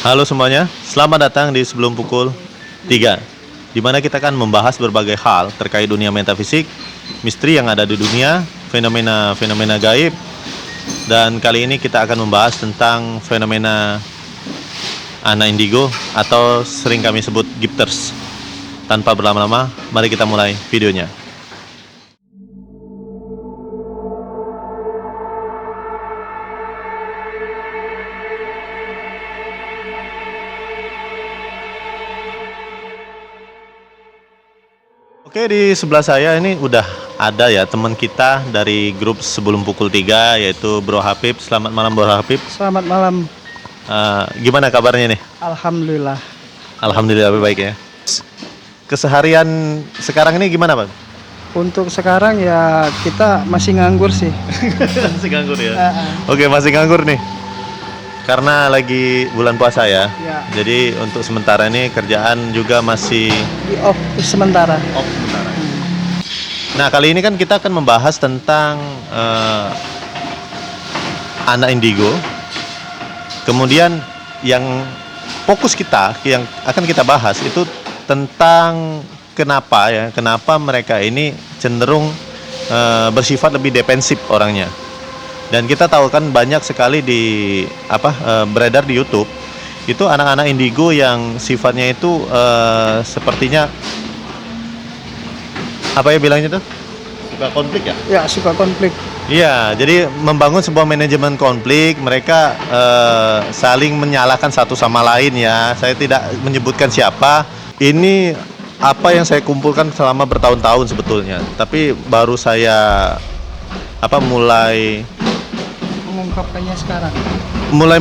Halo semuanya, selamat datang di Sebelum Pukul 3, di mana kita akan membahas berbagai hal terkait dunia metafisik, misteri yang ada di dunia, fenomena-fenomena gaib, dan kali ini kita akan membahas tentang fenomena anak indigo atau sering kami sebut gifters. Tanpa berlama-lama, mari kita mulai videonya. Oke, di sebelah saya ini udah ada ya teman kita dari grup Sebelum Pukul 3, yaitu Bro Hapib. Selamat malam Bro Hapib. Selamat malam. Gimana kabarnya nih? Alhamdulillah. Alhamdulillah baik ya. Keseharian sekarang ini gimana Bang? Untuk sekarang ya kita masih nganggur sih. Masih nganggur ya? Oke, masih nganggur nih. Karena lagi bulan puasa ya. Ya. Jadi untuk sementara ini kerjaan juga masih Di off sementara. off sementara. Nah, kali ini kan kita akan membahas tentang anak indigo. Kemudian yang fokus kita yang akan kita bahas itu tentang kenapa mereka ini cenderung bersifat lebih defensif orangnya. Dan kita tahu kan banyak sekali beredar di YouTube itu anak-anak indigo yang sifatnya itu sepertinya bilangnya tuh suka konflik ya? Ya, suka konflik. Iya, jadi membangun sebuah manajemen konflik, mereka saling menyalahkan satu sama lain ya. Saya tidak menyebutkan siapa. Ini apa yang saya kumpulkan selama bertahun-tahun sebetulnya. Tapi baru saya mulai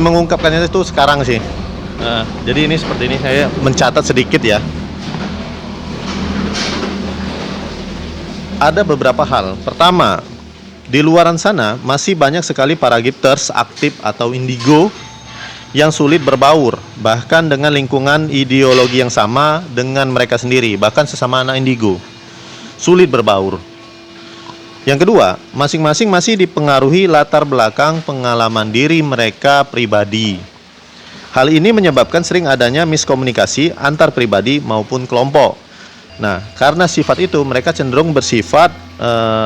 mengungkapkannya itu sekarang sih. Jadi ini seperti ini, saya mencatat sedikit ya. Ada beberapa hal. Pertama, di luaran sana masih banyak sekali para gifters aktif atau indigo yang sulit berbaur, bahkan dengan lingkungan ideologi yang sama dengan mereka sendiri, bahkan sesama anak indigo. Sulit berbaur. Yang kedua, masing-masing masih dipengaruhi latar belakang pengalaman diri mereka pribadi. Hal ini menyebabkan sering adanya miskomunikasi antar pribadi maupun kelompok. Nah, karena sifat itu, mereka cenderung bersifat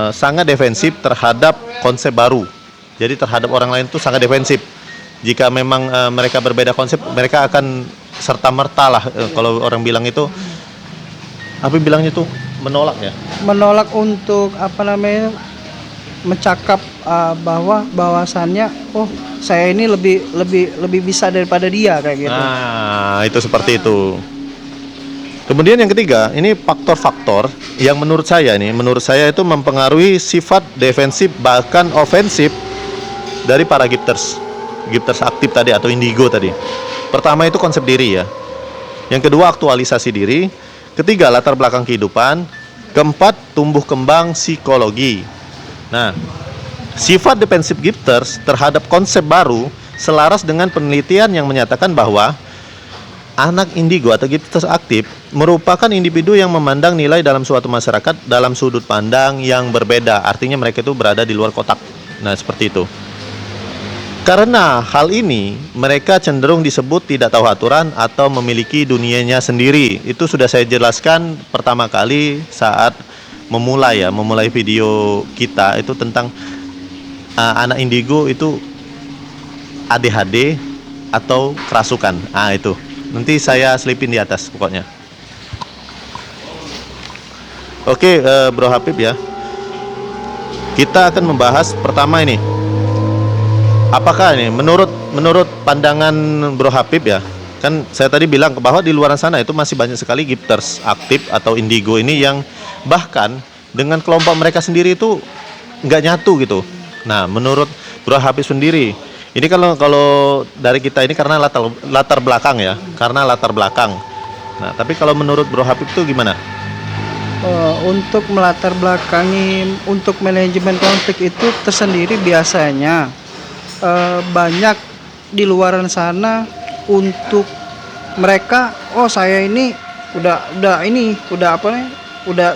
sangat defensif terhadap konsep baru. Jadi terhadap orang lain itu sangat defensif. Jika memang mereka berbeda konsep, mereka akan serta-merta lah. Kalau orang bilang itu, apa bilangnya tuh? Menolak ya? Menolak untuk mencakap bahwasannya saya ini lebih bisa daripada dia kayak gitu. Nah, itu seperti itu. Kemudian yang ketiga, ini faktor-faktor yang menurut saya itu mempengaruhi sifat defensif bahkan ofensif dari para gifters aktif tadi atau indigo tadi. Pertama itu konsep diri ya. Yang kedua aktualisasi diri. Ketiga, latar belakang kehidupan. Keempat, tumbuh kembang psikologi. Nah, sifat defensif gifters terhadap konsep baru selaras dengan penelitian yang menyatakan bahwa anak indigo atau gifters aktif merupakan individu yang memandang nilai dalam suatu masyarakat dalam sudut pandang yang berbeda. Artinya mereka itu berada di luar kotak. Nah, seperti itu. Karena hal ini, mereka cenderung disebut tidak tahu aturan atau memiliki dunianya sendiri. Itu sudah saya jelaskan pertama kali saat memulai video kita itu tentang anak indigo itu ADHD atau kerasukan. Itu. Nanti saya selipin di atas pokoknya. Oke, Bro Hapib ya. Kita akan membahas pertama ini. Apakah ini menurut pandangan Bro Hapib ya? Kan saya tadi bilang bahwa di luar sana itu masih banyak sekali gifters aktif atau indigo ini yang bahkan dengan kelompok mereka sendiri itu nggak nyatu gitu. Nah, menurut Bro Hapib sendiri, ini kalau dari kita ini karena latar belakang ya, karena latar belakang. Nah, tapi kalau menurut Bro Hapib itu gimana? Untuk melatar belakangi untuk manajemen konflik itu tersendiri biasanya banyak di luaran sana untuk mereka saya ini udah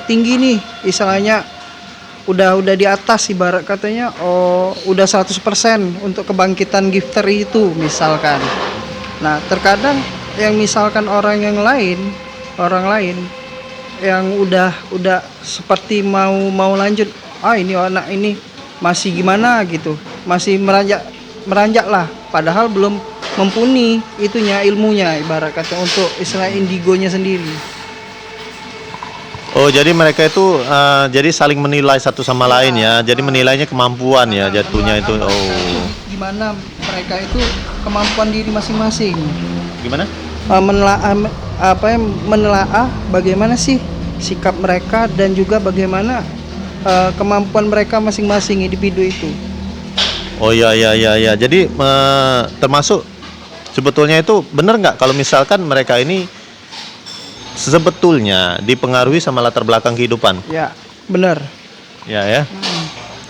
tinggi nih istilahnya, udah di atas ibarat katanya udah 100% untuk kebangkitan gifter itu misalkan. Nah, terkadang yang misalkan orang lain yang udah seperti mau lanjut, ini anak ini masih gimana gitu, masih meranjak lah, padahal belum mumpuni itunya ilmunya, ibarat kata untuk istilah indigonya sendiri. Oh, jadi mereka itu jadi saling menilai satu sama lain ya. Jadi menilainya kemampuan ya jatuhnya itu. Oh. Gimana mereka itu kemampuan diri masing-masing. Gimana? Menelaah bagaimana sih sikap mereka dan juga bagaimana kemampuan mereka masing-masing individu itu. Oh ya. Jadi termasuk sebetulnya itu benar nggak kalau misalkan mereka ini sebetulnya dipengaruhi sama latar belakang kehidupan? Ya, benar. Ya.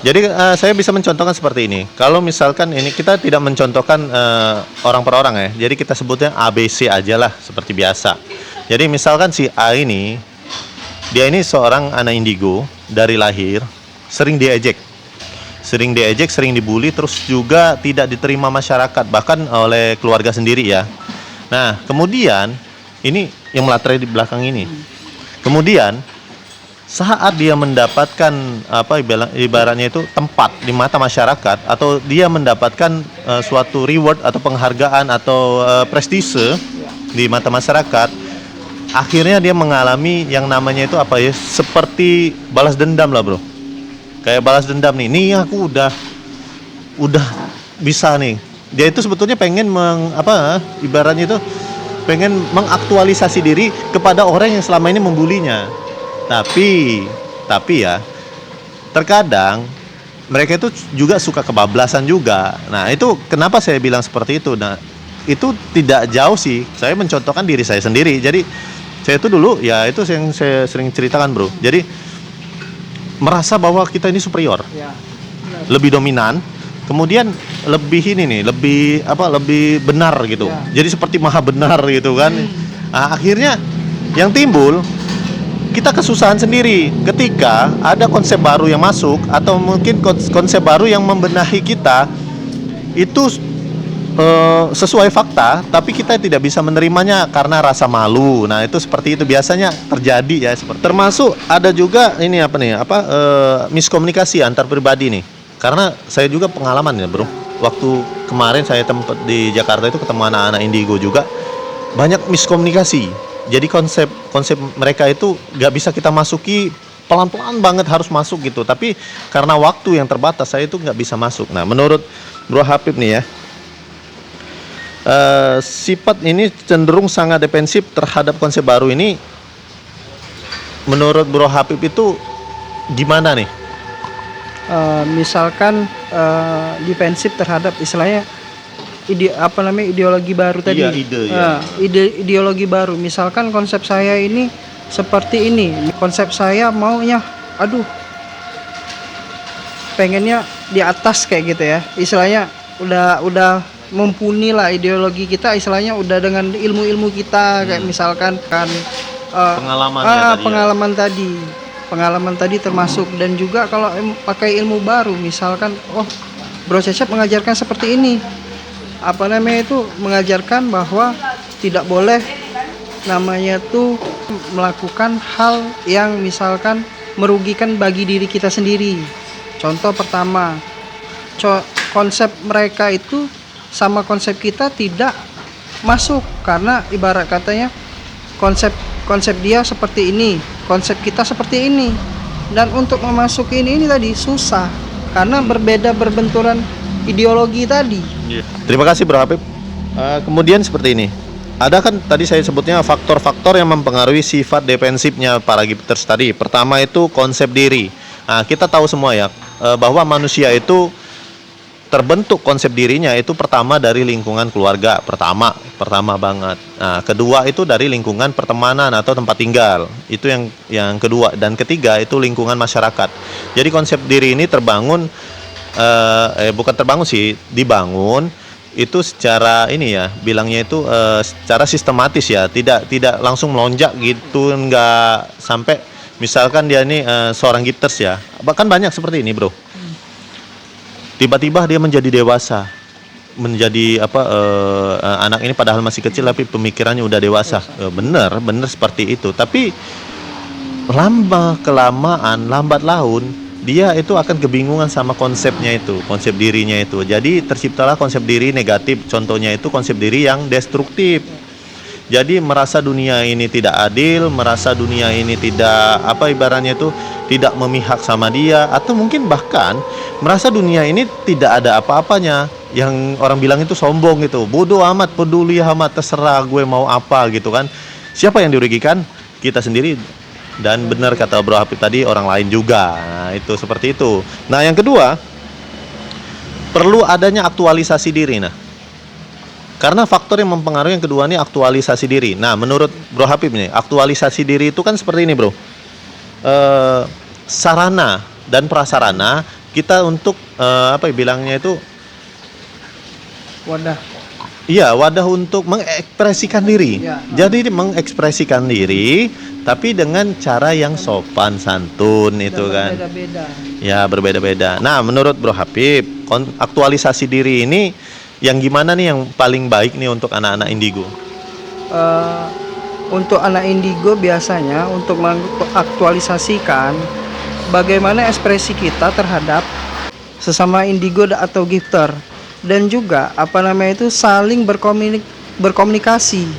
Jadi saya bisa mencontohkan seperti ini. Kalau misalkan ini kita tidak mencontohkan orang per orang ya. Jadi kita sebutnya ABC aja lah seperti biasa. Jadi misalkan si A ini, dia ini seorang anak indigo dari lahir, sering diejek, sering dibully, terus juga tidak diterima masyarakat, bahkan oleh keluarga sendiri ya. Nah, kemudian ini yang melatar di belakang ini. Kemudian saat dia mendapatkan ibaratnya itu tempat di mata masyarakat, atau dia mendapatkan suatu reward atau penghargaan atau prestise di mata masyarakat, akhirnya dia mengalami yang namanya itu seperti balas dendam lah, bro. Kayak balas dendam nih. Nih aku udah bisa nih. Dia itu sebetulnya pengen ibaratnya itu pengen mengaktualisasi diri kepada orang yang selama ini membulinya. Tapi ya, terkadang mereka itu juga suka kebablasan juga. Nah, itu kenapa saya bilang seperti itu. Nah, itu tidak jauh sih. Saya mencontohkan diri saya sendiri. Jadi, saya itu dulu, ya itu yang saya sering ceritakan, bro. Jadi, merasa bahwa kita ini superior. Ya. Lebih dominan. Kemudian lebih lebih benar gitu. Ya. Jadi seperti maha benar gitu kan. Nah, akhirnya yang timbul, kita kesusahan sendiri ketika ada konsep baru yang masuk, atau mungkin konsep baru yang membenahi kita itu sesuai fakta, tapi kita tidak bisa menerimanya karena rasa malu. Nah, itu seperti itu biasanya terjadi ya. Termasuk ada juga ini miskomunikasi antar pribadi nih. Karena saya juga pengalaman ya, bro. Waktu kemarin saya tempat di Jakarta itu ketemu anak-anak indigo juga, banyak miskomunikasi. Jadi konsep mereka itu nggak bisa kita masuki, pelan-pelan banget harus masuk gitu. Tapi karena waktu yang terbatas, saya itu nggak bisa masuk. Nah, menurut Bro Habib nih ya, sifat ini cenderung sangat defensif terhadap konsep baru ini. Menurut Bro Habib itu gimana nih? Misalkan defensif terhadap istilahnya ideologi baru tadi. Iya, Ideologi baru. Misalkan konsep saya ini seperti ini. Konsep saya maunya pengennya di atas kayak gitu ya. Istilahnya udah mumpuni lah ideologi kita, istilahnya udah dengan ilmu-ilmu kita kayak misalkan pengalaman tadi termasuk, dan juga kalau pakai ilmu baru misalkan Bro Cecep mengajarkan seperti ini, mengajarkan bahwa tidak boleh namanya tuh melakukan hal yang misalkan merugikan bagi diri kita sendiri. Contoh pertama, konsep mereka itu sama konsep kita tidak masuk, karena ibarat katanya konsep dia seperti ini, konsep kita seperti ini, dan untuk memasuki ini tadi susah karena berbenturan ideologi tadi. Terima kasih Bro Habib. Kemudian seperti ini, ada kan tadi saya sebutnya faktor-faktor yang mempengaruhi sifat defensifnya para gifters tadi. Pertama itu konsep diri. Nah, kita tahu semua ya bahwa manusia itu terbentuk konsep dirinya itu pertama dari lingkungan keluarga, pertama banget. Nah, kedua itu dari lingkungan pertemanan atau tempat tinggal. Itu yang kedua, dan ketiga itu lingkungan masyarakat. Jadi konsep diri ini dibangun itu secara bilangnya itu secara sistematis ya, tidak langsung melonjak gitu, nggak sampai misalkan dia ini seorang gifters ya. Bahkan banyak seperti ini, Bro. Tiba-tiba dia menjadi dewasa. menjadi anak ini padahal masih kecil tapi pemikirannya udah dewasa. Bener seperti itu. Tapi lambat laun dia itu akan kebingungan sama konsepnya itu, konsep dirinya itu. Jadi terciptalah konsep diri negatif. Contohnya itu konsep diri yang destruktif. Jadi merasa dunia ini tidak adil, merasa dunia ini tidak ibaratnya itu tidak memihak sama dia, atau mungkin bahkan merasa dunia ini tidak ada apa-apanya. Yang orang bilang itu sombong gitu. Bodoh amat, peduli amat, terserah gue mau apa gitu kan. Siapa yang dirugikan? Kita sendiri. Dan benar kata Bro Hafid tadi, orang lain juga. Nah, itu seperti itu. Nah, yang kedua, perlu adanya aktualisasi diri. Nah, karena faktor yang mempengaruhi yang kedua ini aktualisasi diri. Nah, menurut Bro Hafid nih, aktualisasi diri itu kan seperti ini, Bro. Sarana dan prasarana kita untuk bilangnya itu Wadah. iya, wadah untuk mengekspresikan diri. Ya. Jadi mengekspresikan diri tapi dengan cara yang sopan santun itu kan. Berbeda-beda. Ya, berbeda-beda. Nah, menurut Bro Hafid, aktualisasi diri ini yang gimana nih yang paling baik nih untuk anak-anak indigo? Untuk anak indigo biasanya untuk mengaktualisasikan bagaimana ekspresi kita terhadap sesama indigo atau gifter, dan juga itu saling berkomunikasi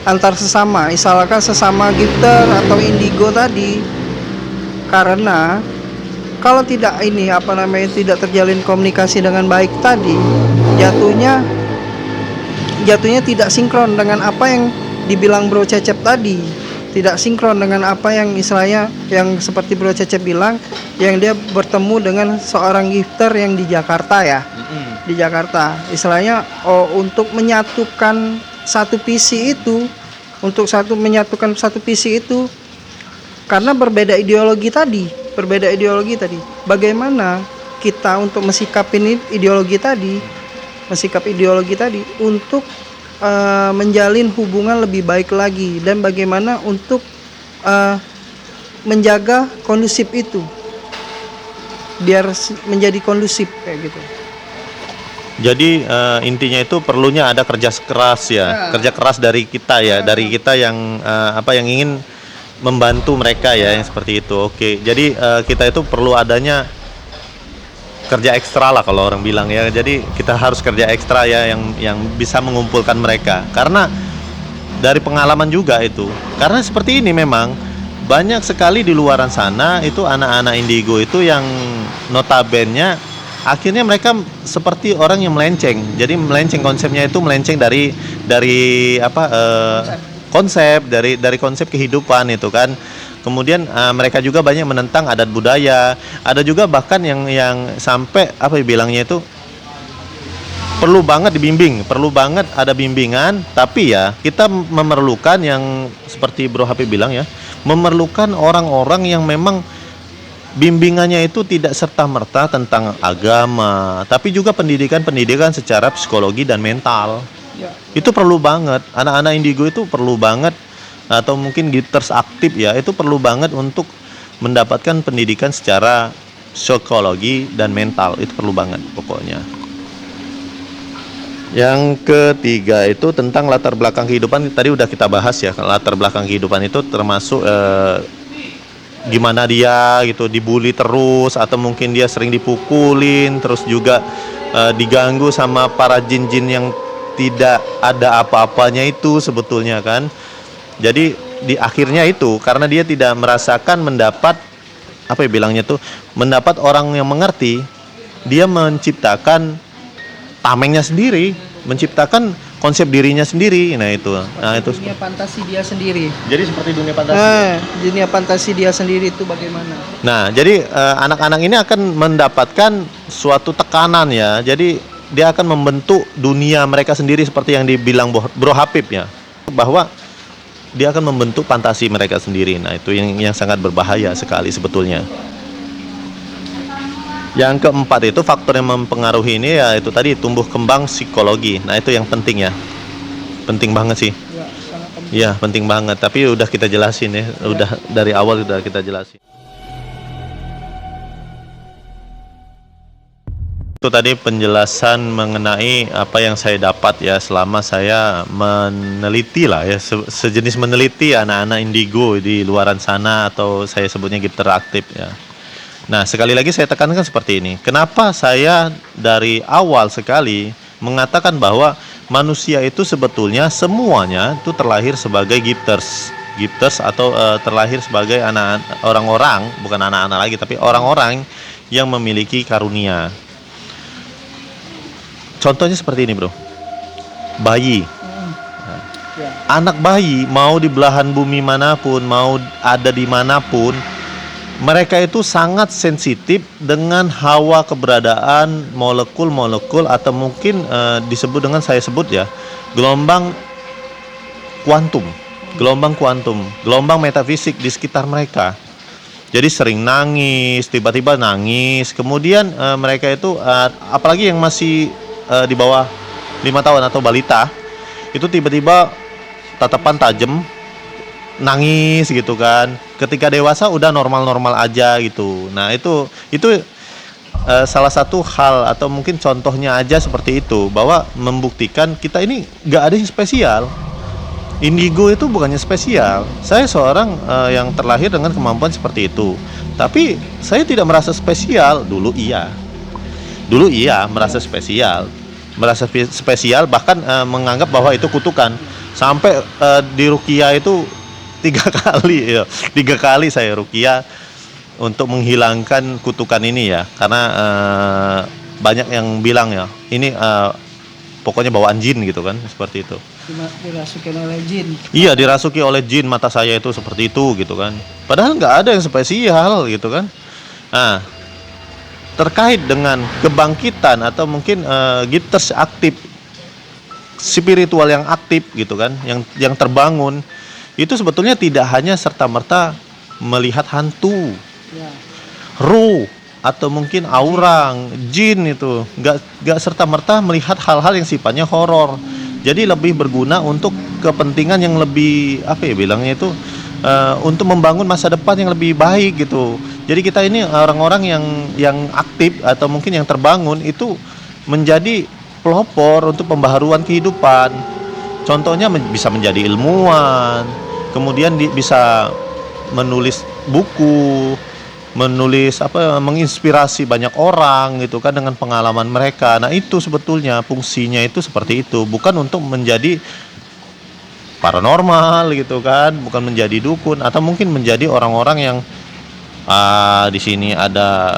antar sesama, misalkan sesama gifter atau indigo tadi. Karena kalau tidak tidak terjalin komunikasi dengan baik tadi, jatuhnya tidak sinkron dengan apa yang dibilang Bro Cecep tadi, tidak sinkron dengan apa yang istilahnya yang seperti Bro Cecep bilang, yang dia bertemu dengan seorang gifter yang di Jakarta ya. Di Jakarta istilahnya untuk menyatukan satu visi itu, karena berbeda ideologi tadi. Bagaimana kita untuk mensikap ideologi tadi untuk menjalin hubungan lebih baik lagi, dan bagaimana untuk menjaga kondusif itu biar menjadi kondusif kayak gitu. Jadi intinya itu perlunya ada kerja keras ya, kerja keras dari kita ya, dari kita yang yang ingin membantu mereka ya, yang seperti itu. Oke, jadi kita itu perlu adanya kerja ekstra lah kalau orang bilang ya. Jadi kita harus kerja ekstra ya, yang bisa mengumpulkan mereka. Karena dari pengalaman juga itu, karena seperti ini memang banyak sekali di luaran sana itu anak-anak indigo itu yang notabene akhirnya mereka seperti orang yang melenceng. Jadi melenceng konsepnya itu melenceng dari konsep kehidupan itu kan. Kemudian mereka juga banyak menentang adat budaya. Ada juga bahkan yang sampai bilangnya itu perlu banget dibimbing, perlu banget ada bimbingan. Tapi ya kita memerlukan yang seperti Bro Hafid bilang ya, memerlukan orang-orang yang memang bimbingannya itu tidak serta-merta tentang agama, tapi juga pendidikan secara psikologi dan mental. Ya. Itu perlu banget. Anak-anak indigo itu perlu banget, atau mungkin gifters aktif ya, itu perlu banget untuk mendapatkan pendidikan secara psikologi dan mental. Itu perlu banget pokoknya. Yang ketiga itu tentang latar belakang kehidupan. Tadi udah kita bahas ya, latar belakang kehidupan itu termasuk gimana dia gitu dibully terus, atau mungkin dia sering dipukulin, terus juga diganggu sama para jin-jin yang tidak ada apa-apanya itu sebetulnya kan. Jadi di akhirnya itu karena dia tidak merasakan mendapat mendapat orang yang mengerti, dia menciptakan tamengnya sendiri, menciptakan konsep dirinya sendiri. Nah itu Dunia fantasi dia sendiri. Jadi seperti dunia fantasi. Dunia fantasi dia sendiri itu bagaimana? Nah, jadi anak-anak ini akan mendapatkan suatu tekanan ya. Jadi dia akan membentuk dunia mereka sendiri seperti yang dibilang Bro Hafid ya, bahwa dia akan membentuk fantasi mereka sendiri. Nah, itu yang sangat berbahaya sekali sebetulnya. Yang keempat itu faktor yang mempengaruhi ini ya itu tadi tumbuh kembang psikologi. Nah, itu yang penting ya. Penting banget sih. Ya, sangat penting. Iya, penting banget. Tapi udah kita jelasin ya. Udah dari awal udah kita jelasin. Itu tadi penjelasan mengenai apa yang saya dapat ya selama saya meneliti lah ya, sejenis meneliti anak-anak indigo di luaran sana, atau saya sebutnya gifter aktif ya. Nah, sekali lagi saya tekankan seperti ini. Kenapa saya dari awal sekali mengatakan bahwa manusia itu sebetulnya semuanya itu terlahir sebagai gifters. Gifters atau terlahir sebagai anak orang-orang, bukan anak-anak lagi tapi orang-orang yang memiliki karunia. Contohnya seperti ini, bro. Bayi. Ya. Anak bayi mau di belahan bumi manapun, mau ada di manapun, mereka itu sangat sensitif dengan hawa keberadaan molekul-molekul, atau mungkin disebut dengan, saya sebut ya, gelombang kuantum. Gelombang metafisik di sekitar mereka. Jadi sering nangis, tiba-tiba nangis. Kemudian mereka itu apalagi yang masih di bawah 5 tahun atau balita, itu tiba-tiba tatapan tajam, nangis gitu kan. Ketika dewasa udah normal-normal aja gitu. Nah, itu salah satu hal atau mungkin contohnya aja seperti itu, bahwa membuktikan kita ini gak ada yang spesial. Indigo itu bukannya spesial. Saya seorang yang terlahir dengan kemampuan seperti itu. Tapi saya tidak merasa spesial. Dulu iya merasa spesial. Bahkan menganggap bahwa itu kutukan. Sampai di ruqyah itu 3 kali saya ruqyah untuk menghilangkan kutukan ini ya. Karena banyak yang bilang ya, ini pokoknya bawaan jin gitu kan, seperti itu. Dirasuki oleh jin. Iya, dirasuki oleh jin, mata saya itu seperti itu gitu kan. Padahal nggak ada yang spesial gitu kan. Nah, terkait dengan kebangkitan atau mungkin gifters aktif, spiritual yang aktif gitu kan, yang terbangun, itu sebetulnya tidak hanya serta-merta melihat hantu, Ya. ruh, atau mungkin aura, jin, itu nggak serta-merta melihat hal-hal yang sifatnya horor. Jadi lebih berguna untuk kepentingan yang lebih, apa ya bilangnya itu, untuk membangun masa depan yang lebih baik gitu. Jadi kita ini orang-orang yang aktif atau mungkin yang terbangun itu menjadi pelopor untuk pembaharuan kehidupan. Contohnya bisa menjadi ilmuwan, kemudian bisa menulis buku, menginspirasi banyak orang gitu kan dengan pengalaman mereka. Nah, itu sebetulnya fungsinya itu seperti itu, bukan untuk menjadi paranormal gitu kan, bukan menjadi dukun atau mungkin menjadi orang-orang yang di sini ada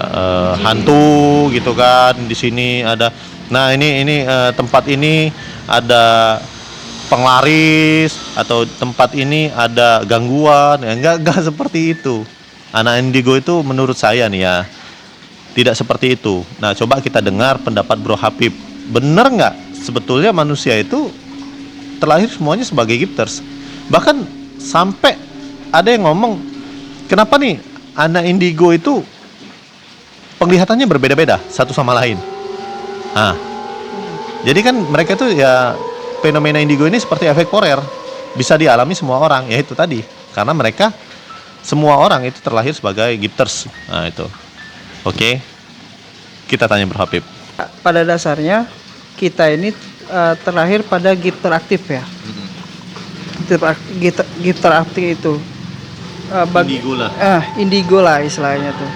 hantu gitu kan, di sini ada, nah ini tempat ini ada penglaris, atau tempat ini ada gangguan ya. Enggak seperti itu. Anak indigo itu menurut saya nih ya, tidak seperti itu. Nah, coba kita dengar pendapat Bro Habib. Bener nggak sebetulnya manusia itu terlahir semuanya sebagai gifters? Bahkan sampai ada yang ngomong, kenapa nih anak indigo itu penglihatannya berbeda-beda satu sama lain. Nah, jadi kan mereka itu ya, fenomena indigo ini seperti efek Forer, bisa dialami semua orang, ya itu tadi, karena mereka semua orang itu terlahir sebagai gifters. Nah, itu. Oke. Kita tanya Bro Habib. Pada dasarnya kita ini terlahir pada gifter aktif ya. Gifter aktif itu Indigo lah. Indigo lah istilahnya tuh.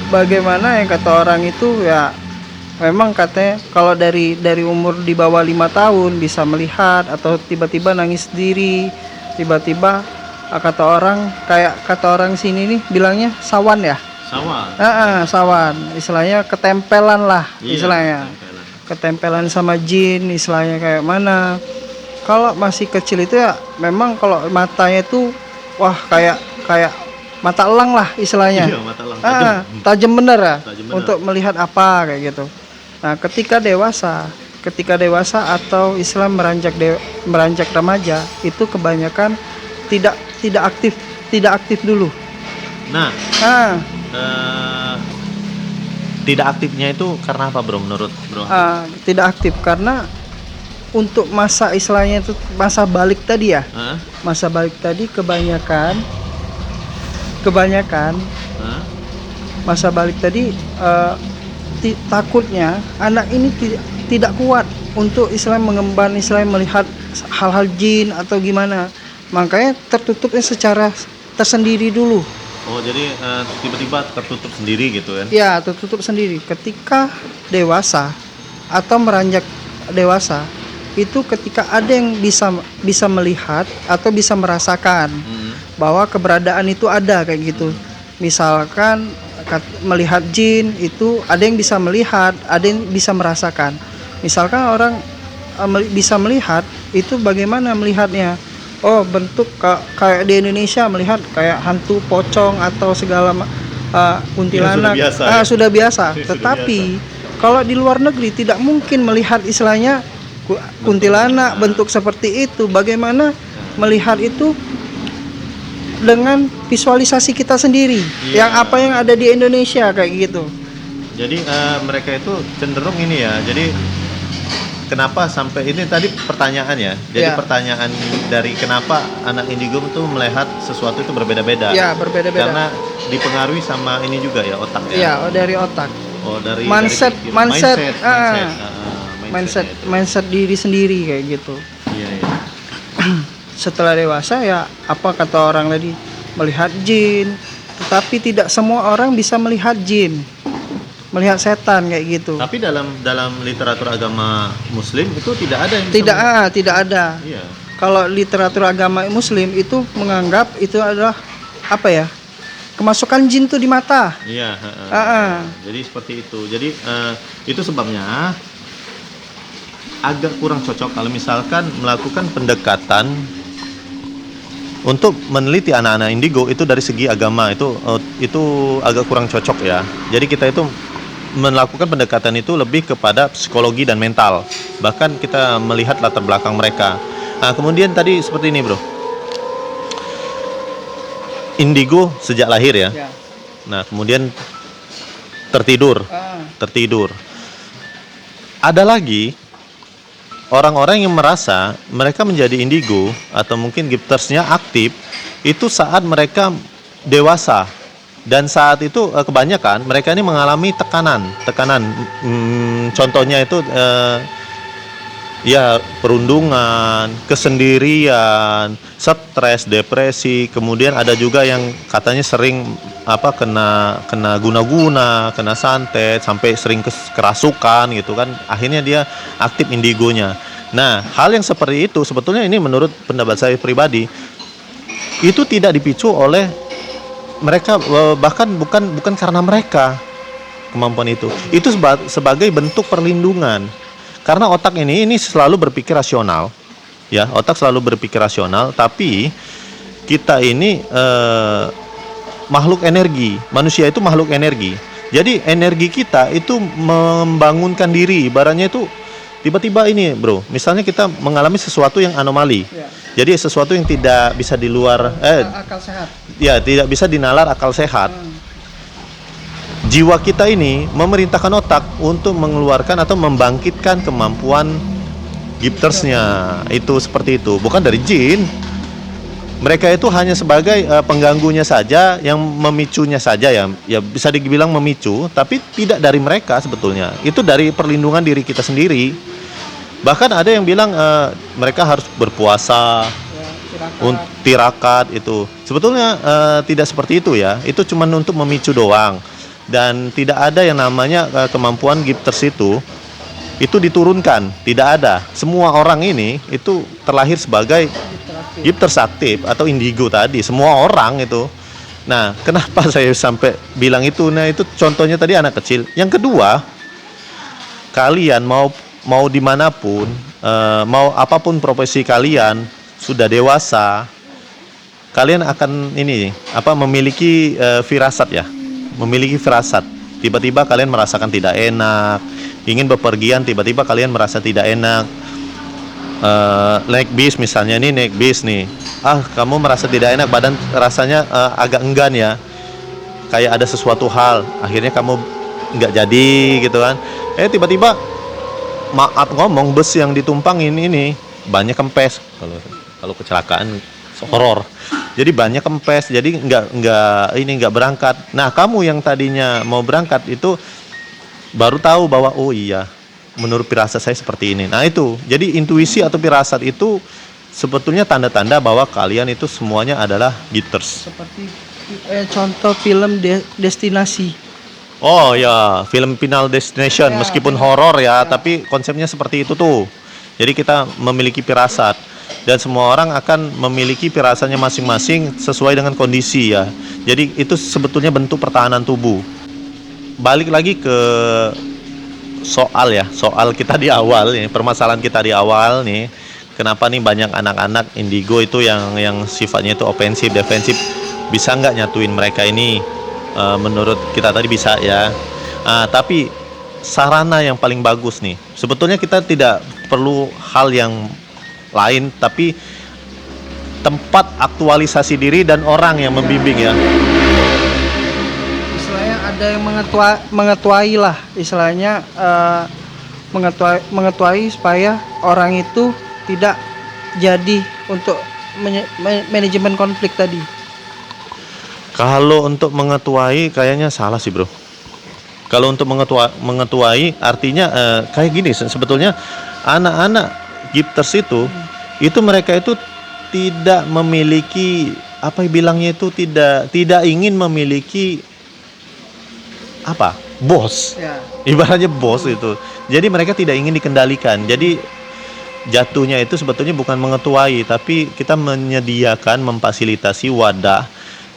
Bagaimana yang kata orang itu ya, memang katanya kalau dari umur di bawah 5 tahun bisa melihat, atau tiba-tiba nangis sendiri, tiba-tiba kata orang sini nih bilangnya sawan ya. Sawan, istilahnya ketempelan lah, istilahnya. Ketempelan sama jin, istilahnya kayak mana. Kalau masih kecil itu ya memang kalau matanya itu wah kayak mata elang lah istilahnya. Iya, mata elang. Tajam bener ya, Tajam bener. untuk melihat apa kayak gitu. Nah, ketika dewasa atau Islam meranjak remaja, itu kebanyakan tidak aktif dulu. Nah, tidak aktifnya itu karena apa, Bro, menurut Bro? Tidak aktif karena untuk masa istilahnya itu masa balik tadi ya. Masa balik tadi kebanyakan masa balik tadi takutnya anak ini tidak kuat untuk Islam mengemban Islam, melihat hal-hal jin atau gimana, makanya tertutupnya secara tersendiri dulu. Oh, jadi tiba-tiba tertutup sendiri gitu kan? Ya, tertutup sendiri. Ketika dewasa atau meranjak dewasa, itu ketika ada yang bisa melihat atau bisa merasakan bahwa keberadaan itu ada kayak gitu. Misalkan melihat jin itu ada yang bisa melihat, ada yang bisa merasakan. Misalkan orang bisa melihat, itu bagaimana melihatnya? Oh, bentuk kayak di Indonesia melihat kayak hantu pocong atau segala kuntilanak. Ya, sudah biasa, ya? Sudah biasa. Sudah Tetapi kalau di luar negeri tidak mungkin melihat istilahnya kuntilanak bentuk seperti itu. Bagaimana melihat itu dengan visualisasi kita sendiri, yang apa yang ada di Indonesia kayak gitu. Jadi mereka itu cenderung ini ya. Jadi kenapa sampai ini tadi pertanyaan ya. Jadi pertanyaan dari kenapa anak indigo itu melihat sesuatu itu berbeda-beda. Ya, berbeda-beda. Karena dipengaruhi sama ini juga ya, otak ya. Ya, dari otak. Oh, dari mindset mindset diri sendiri kayak gitu. Iya. Setelah dewasa ya apa kata orang tadi, melihat jin, tetapi tidak semua orang bisa melihat jin, melihat setan kayak gitu. Tapi dalam literatur agama Muslim itu tidak ada yang tidak ada. Iya. Kalau literatur agama Muslim itu menganggap itu adalah apa ya, kemasukan jin tuh di mata. Iya. Jadi seperti itu. Jadi itu sebabnya agak kurang cocok kalau misalkan melakukan pendekatan untuk meneliti anak-anak indigo itu dari segi agama, itu agak kurang cocok ya. Jadi kita itu melakukan pendekatan itu lebih kepada psikologi dan mental, bahkan kita melihat latar belakang mereka. Nah, kemudian tadi seperti ini bro, indigo sejak lahir ya. Nah, kemudian tertidur. Ada lagi orang-orang yang merasa mereka menjadi indigo atau mungkin giftersnya aktif itu saat mereka dewasa, dan saat itu kebanyakan mereka ini mengalami tekanan. Contohnya itu ya perundungan, kesendirian, stres, depresi. Kemudian ada juga yang katanya sering kena guna-guna, kena santet, sampai sering kerasukan gitu kan. Akhirnya dia aktif indigonya. Nah, hal yang seperti itu sebetulnya ini menurut pendapat saya pribadi itu tidak dipicu oleh mereka, bahkan bukan karena mereka kemampuan itu. Itu sebagai bentuk perlindungan. Karena otak ini selalu berpikir rasional. Ya, otak selalu berpikir rasional, tapi kita ini makhluk energi. Manusia itu makhluk energi. Jadi energi kita itu membangunkan diri. Ibaratnya itu tiba-tiba ini, bro. Misalnya kita mengalami sesuatu yang anomali. Ya. Jadi sesuatu yang tidak bisa di luar akal sehat. Ya, tidak bisa dinalar akal sehat. Jiwa kita ini memerintahkan otak untuk mengeluarkan atau membangkitkan kemampuan giftersnya. Itu seperti itu, bukan dari jin. Mereka itu hanya sebagai pengganggunya saja, yang memicunya saja ya bisa dibilang memicu, tapi tidak dari mereka sebetulnya. Itu dari perlindungan diri kita sendiri. Bahkan ada yang bilang mereka harus berpuasa, tirakat itu. Sebetulnya tidak seperti itu ya. Itu cuma untuk memicu doang. Dan tidak ada yang namanya kemampuan gifters itu diturunkan, tidak ada. Semua orang ini itu terlahir sebagai gifters aktif atau indigo tadi, semua orang itu. Nah, kenapa saya sampai bilang itu? Nah, itu contohnya tadi anak kecil. Yang kedua, kalian mau dimanapun, mau apapun profesi kalian, sudah dewasa, kalian akan memiliki firasat ya. Memiliki firasat. Tiba-tiba kalian merasakan tidak enak, ingin bepergian, tiba-tiba kalian merasa tidak enak. Naik bis misalnya, naik bis nih. Kamu merasa tidak enak, badan rasanya agak enggan ya. Kayak ada sesuatu hal, akhirnya kamu nggak jadi gitu kan. Tiba-tiba maaf ngomong, bus yang ditumpangin ini banyak kempes. Kalau kecelakaan horor. Jadi banyak kempes, jadi nggak berangkat. Nah, kamu yang tadinya mau berangkat itu baru tahu bahwa oh iya, menurut firasat saya seperti ini. Nah itu, jadi intuisi atau firasat itu sebetulnya tanda-tanda bahwa kalian itu semuanya adalah gifters. Seperti contoh film Destinasi. Oh ya, film Final Destination, Ya, meskipun benar. horor ya, Ya. tapi konsepnya seperti itu tuh. Jadi kita memiliki firasat dan semua orang akan memiliki firasatnya masing-masing sesuai dengan kondisi ya. Jadi itu sebetulnya bentuk pertahanan tubuh. Balik lagi ke soal kita di awal nih, permasalahan kita di awal nih. Kenapa nih banyak anak-anak indigo itu yang sifatnya itu ofensif, defensif, bisa nggak nyatuin mereka ini? Menurut kita tadi bisa ya. Tapi sarana yang paling bagus nih, sebetulnya kita tidak perlu hal yang lain, tapi tempat aktualisasi diri dan orang yang membimbing ya. Istilahnya ada yang mengetuai lah, istilahnya mengetuai supaya orang itu tidak jadi untuk manajemen konflik tadi. Kalau untuk mengetuai kayaknya salah sih bro. Kalau untuk mengetuai artinya kayak gini sebetulnya anak-anak gifters itu mereka itu tidak memiliki apa bilangnya itu tidak ingin memiliki apa bos. Ya. Ibaratnya bos itu. Jadi mereka tidak ingin dikendalikan. Jadi jatuhnya itu sebetulnya bukan mengetuai, tapi kita menyediakan, memfasilitasi wadah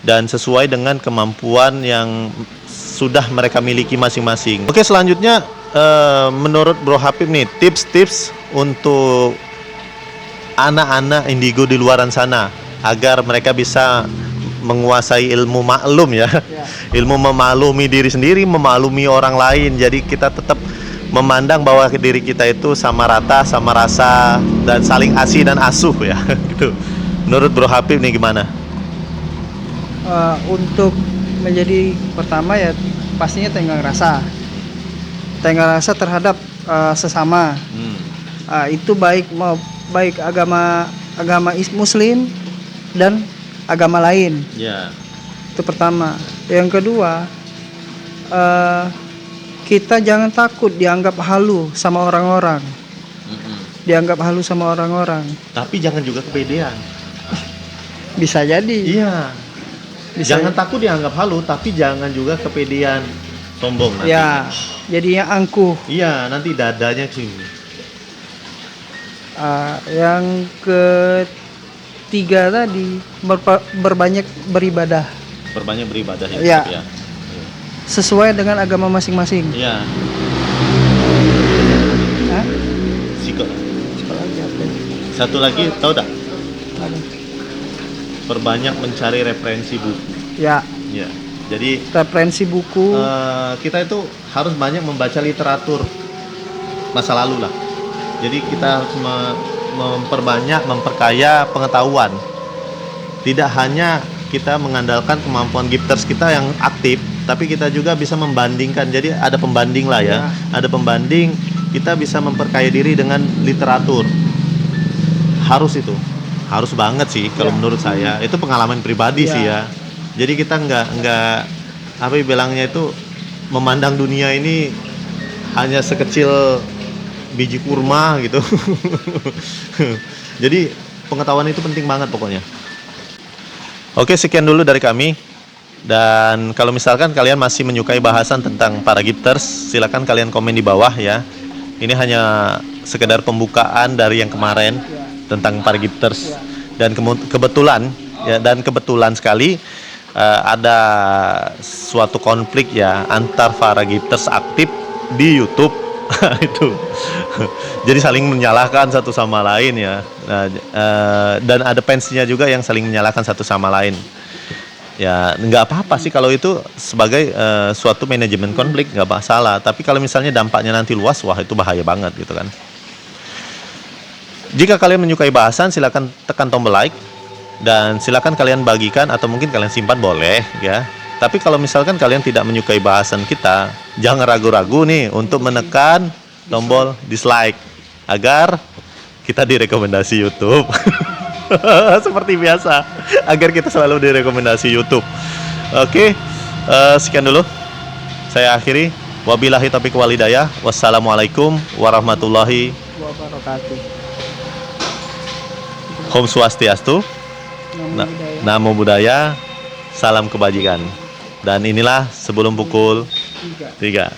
dan sesuai dengan kemampuan yang sudah mereka miliki masing-masing. Oke, selanjutnya menurut Bro Habib nih, tips-tips untuk anak-anak indigo di luaran sana agar mereka bisa menguasai ilmu maklum ya. Ilmu memaklumi diri sendiri, memaklumi orang lain. Jadi kita tetap memandang bahwa diri kita itu sama rata, sama rasa, dan saling asih dan asuh ya. Gitu. Menurut Bro Habib nih gimana? Untuk menjadi pertama ya pastinya tenggang rasa terhadap sesama. Itu baik agama Muslim dan agama lain. Ya. Itu pertama. Yang kedua, kita jangan takut dianggap halu sama orang-orang. Tapi jangan juga kepedean. Bisa jadi. Iya. Jangan takut dianggap halu, tapi jangan juga kepedean, sombong nanti. Ya, jadinya angkuh. Iya, nanti dadanya sini. Yang ketiga tadi berbanyak beribadah. Perbanyak beribadah ya. Ya. Sesuai dengan agama masing-masing. Iya. Hah? Sikot. Lagi apa ya? Satu lagi, tahu tak? Ada. Perbanyak mencari referensi buku. Ya, Ya. Jadi referensi buku. kita itu harus banyak membaca literatur masa lalu lah. Jadi kita harus memperbanyak, memperkaya pengetahuan. Tidak hanya kita mengandalkan kemampuan gifters kita yang aktif, tapi kita juga bisa membandingkan. Jadi ada pembanding lah ya. Ada pembanding, kita bisa memperkaya diri dengan literatur. Harus itu. Harus banget sih kalau menurut saya. Itu pengalaman pribadi sih ya. Jadi kita nggak apa bilangnya itu memandang dunia ini hanya sekecil biji kurma gitu. Jadi pengetahuan itu penting banget pokoknya. Oke, sekian dulu dari kami. Dan kalau misalkan kalian masih menyukai bahasan tentang para gifters, silakan kalian komen di bawah ya. Ini hanya sekedar pembukaan dari yang kemarin tentang para gifters. Dan kebetulan sekali ada suatu konflik ya antar para gifters aktif di YouTube. Itu jadi saling menyalahkan satu sama lain ya. Dan ada fansnya juga yang saling menyalahkan satu sama lain. Ya nggak apa-apa sih kalau itu sebagai suatu manajemen konflik, nggak masalah. Tapi kalau misalnya dampaknya nanti luas, wah itu bahaya banget gitu kan. Jika kalian menyukai bahasan, silakan tekan tombol like dan silakan kalian bagikan atau mungkin kalian simpan boleh ya. Tapi kalau misalkan kalian tidak menyukai bahasan kita, jangan ragu-ragu nih untuk menekan tombol dislike agar kita direkomendasi YouTube. Seperti biasa, agar kita selalu direkomendasi YouTube. Oke, sekian dulu. Saya akhiri. Wabillahi taufiq wal hidayah. Wassalamualaikum warahmatullahi Wabarakatuh. Om Swastiastu. Namo Buddhaya. Namo Buddhaya. Salam kebajikan. Dan inilah sebelum pukul 3.